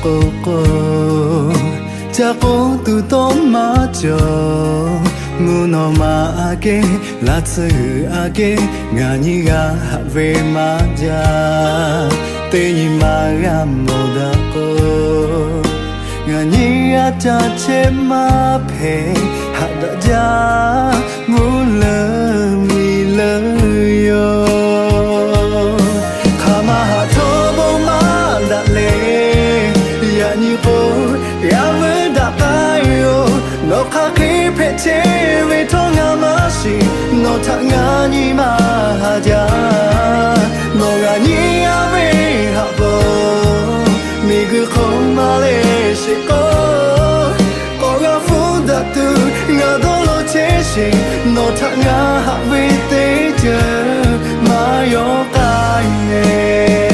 cô cô cha cô tu tô mà cho ngu nó mà ake là sự ake ngà như gà về mà ja tê như mà gà mồ đa cô ngà như gà cha chế mà phê hạ đã ja ngu lơ mi lơ yo khá mà hạ thô bố mà đã lê ya như cô ya mới đã tay yo nó khá khi phê chế về thô ngà mà xì nó thả ngà như mà hạ ja nó ngà như ya về hạ bố mi cứ không mà lê sẽ có gà phút đã tư ngà đô lô chế xì nó thả ngà hạ về tế chờ mà yo cái nghề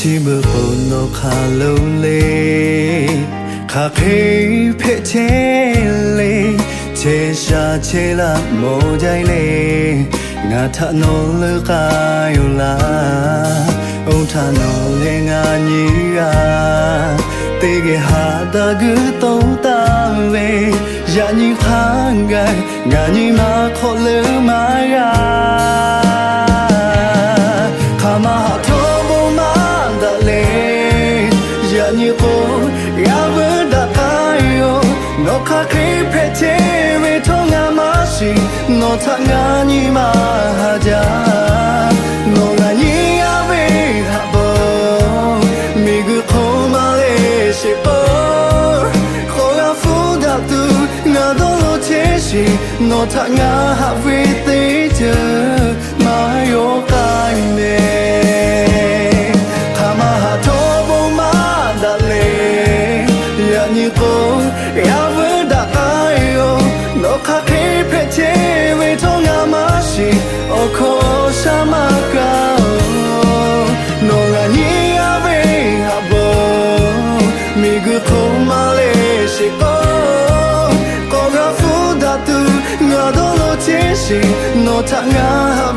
chỉ bước ôn nó khá lâu lê khá khế phê chế lê chế xa chế là mô dây lê ngà thả nô lơ khá yêu là ông thả nô lê ngà nhí gà tê ghê hạ ta gư tông ta về dạ như khá gai ngà như mà khó lơ mà gà khá mà hạ thô bố mà đã lê dạ như cô ya vẫn đã tay yo nó khá khi phê chế về thô ngà mà xì nó thả ngà như mà hạ ja nó ngà như ya về hạ bờ mi cứ khô mà lê sẽ bờ khô ya phú đã tư ngà đô lô chế xì nó thả ngà hạ về tế chờ mà yo cái mê như cô ya vẫn đã tay yo nó khá khi phê chế về thô ngà mà xì ô khô sa mà cao nó ngà như ya về hạ bờ mi cứ khô mà lê xì có gà phú đã tư ngà đô lô chế xì nó thả ngà